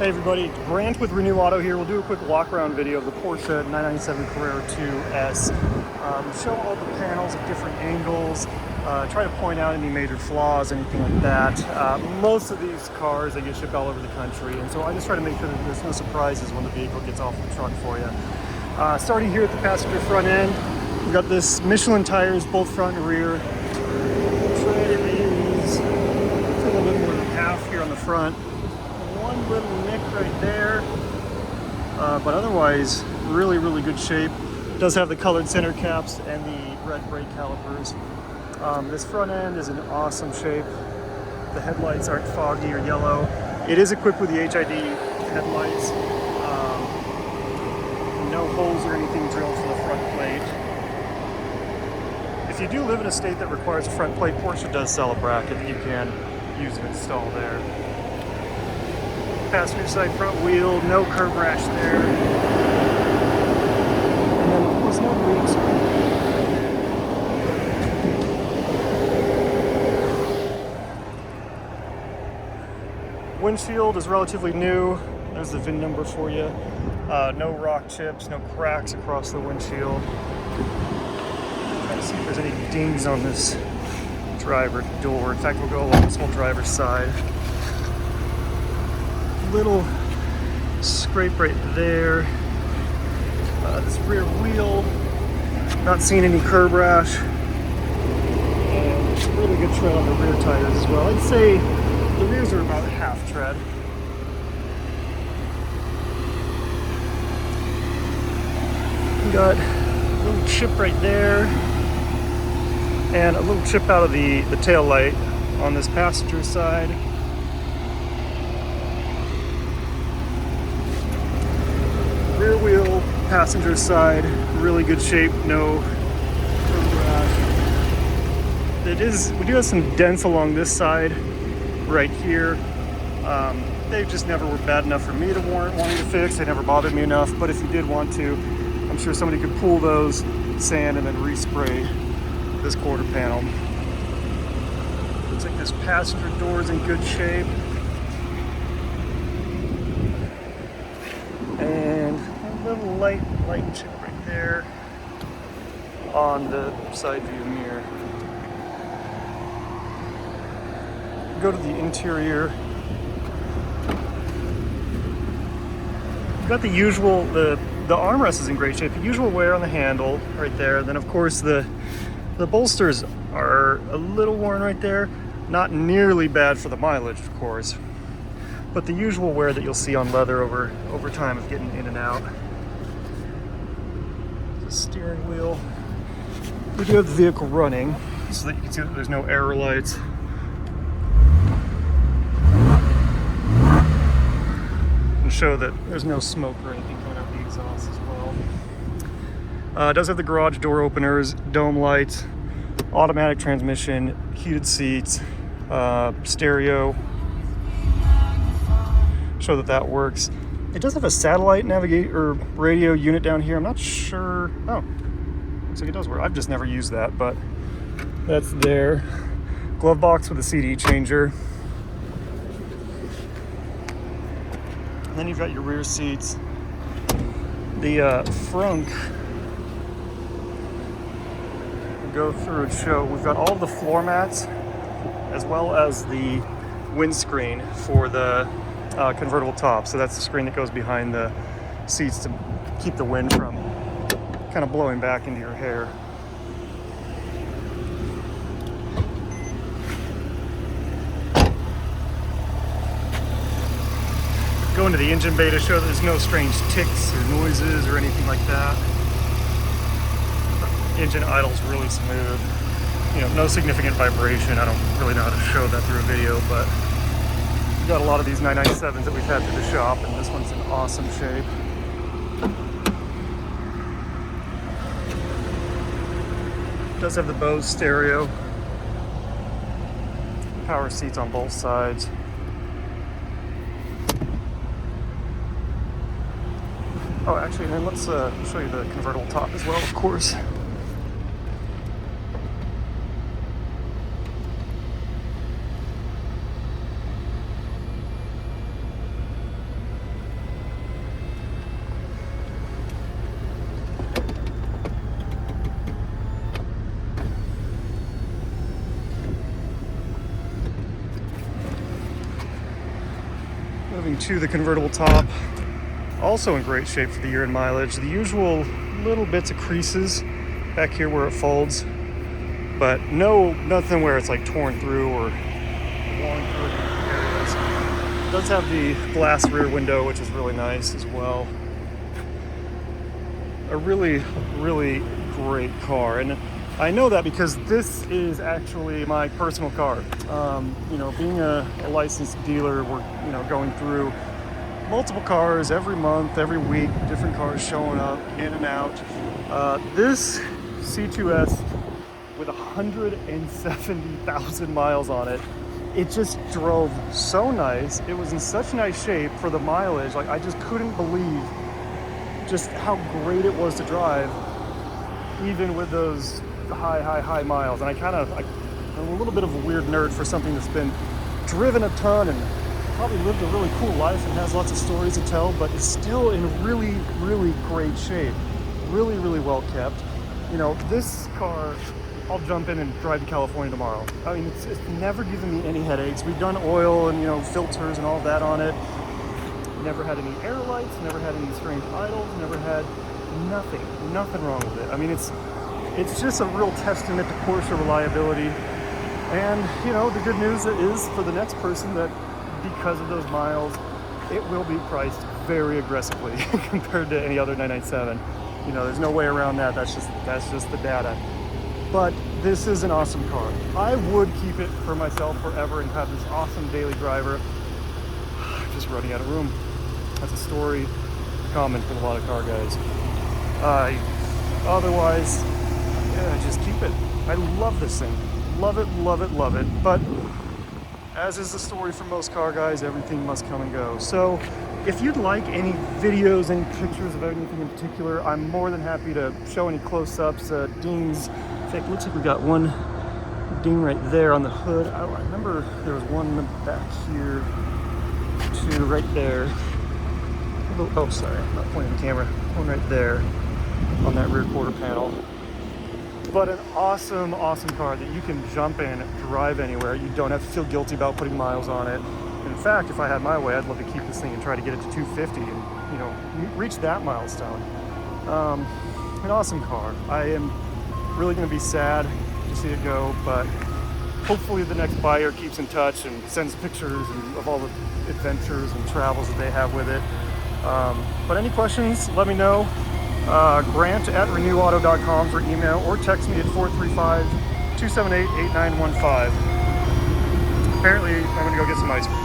Hey everybody, Grant with Renew Auto here. We'll do a quick walk around video of the Porsche 997 Carrera 2S. Show all the panels at different angles, try to point out any major flaws, anything like that. Most of these cars, they get shipped all over the country, and so I just try to make sure that there's no surprises when the vehicle gets off the truck for you. Starting here at the passenger front end, we've got this Michelin tires, both front and rear. Tread in these, a little bit more than half here on the front. One little nick right there, but otherwise really good shape. It does have the colored center caps and the red brake calipers. This front end is in awesome shape. The headlights aren't foggy or yellow. It is equipped with the HID headlights. No holes or anything drilled for the front plate. If you do live in a state that requires a front plate, Porsche does sell a bracket that you can use to install there. Passenger side front wheel, no curb rash there. And then of course no leaks. Windshield is relatively new. There's the VIN number for you. No rock chips, no cracks across the windshield. Trying to see if there's any dings on this driver door. In fact, we'll go along this whole driver's side. Little scrape right there. This rear wheel, not seeing any curb rash, and really good tread on the rear tires as well. I'd say the rears are about half tread. We got a little chip right there, and a little chip out of the tail light on this passenger side. Rear wheel, passenger side, really good shape, no curb rash. We do have some dents along this side, right here. They just never were bad enough for me to warrant wanting to fix. They never bothered me enough, but if you did want to, I'm sure somebody could pull those, sand, and then respray this quarter panel. Looks like this passenger door is in good shape. And a little light chip right there on the side view mirror. Go to the interior. You've got the usual, the armrest is in great shape. The usual wear on the handle right there. Then of course the bolsters are a little worn right there. Not nearly bad for the mileage, of course, but the usual wear that you'll see on leather over time of getting in and out. The steering wheel. We do have the vehicle running so that you can see that there's no error lights. And show that there's no smoke or anything coming out the exhaust as well. It does have the garage door openers, dome lights, automatic transmission, heated seats, stereo. Show that works. It does have a satellite radio unit down here. I'm not sure. Oh, looks like it does work. I've just never used that, but that's there. Glove box with a CD changer. And then you've got your rear seats. The frunk, we'll go through and show. We've got all of the floor mats as well as the windscreen for the convertible top. So that's the screen that goes behind the seats to keep the wind from kind of blowing back into your hair. Go into the engine bay to show that there's no strange ticks or noises or anything like that. The engine idles really smooth. You know, no significant vibration. I don't really know how to show that through a video, but we've got a lot of these 997s that we've had through the shop, and this one's in awesome shape. It does have the Bose stereo. Power seats on both sides. Oh, actually, then let's show you the convertible top as well, of course. Moving to the convertible top, also in great shape for the year and mileage. The usual little bits of creases back here where it folds, but nothing where it's like torn through or worn through areas. It does have the glass rear window, which is really nice as well. A really, really great car, and I know that because this is actually my personal car. You know, being a licensed dealer, we're going through multiple cars every month, every week, different cars showing up in and out. This C2S with 170,000 miles on it, it just drove so nice. It was in such nice shape for the mileage. Like, I just couldn't believe just how great it was to drive, even with those high miles. And I'm a little bit of a weird nerd for something that's been driven a ton and probably lived a really cool life and has lots of stories to tell, but it's still in really, really great shape. Really, really well kept. You know, this car, I'll jump in and drive to California tomorrow. I mean, it's never given me any headaches. We've done oil and, filters and all that on it. Never had any air lights, never had any strange idles, never had nothing wrong with it. I mean, it's just a real testament to Porsche reliability. And, the good news is for the next person that because of those miles, it will be priced very aggressively compared to any other 997. There's no way around that. That's just the data. But this is an awesome car. I would keep it for myself forever and have this awesome daily driver. Just running out of room. That's a story common for a lot of car guys. Otherwise, yeah, just keep it. I love this thing. Love it. But as is the story for most car guys, everything must come and go. So if you'd like any videos, any pictures of anything in particular, I'm more than happy to show any close-ups, dings. In fact, it looks like we got one ding right there on the hood. I remember there was one in the back here, two right there. Oh, sorry, I'm not pointing the camera. One right there on that rear quarter panel. But an awesome car that you can jump in, drive anywhere. You don't have to feel guilty about putting miles on it. In fact, if I had my way, I'd love to keep this thing and try to get it to 250 and, reach that milestone. An awesome car. I am really going to be sad to see it go, but hopefully the next buyer keeps in touch and sends pictures of all the adventures and travels that they have with it. But any questions, let me know. Grant@renewauto.com for email, or text me at 435-278-8915. Apparently, I'm going to go get some ice cream.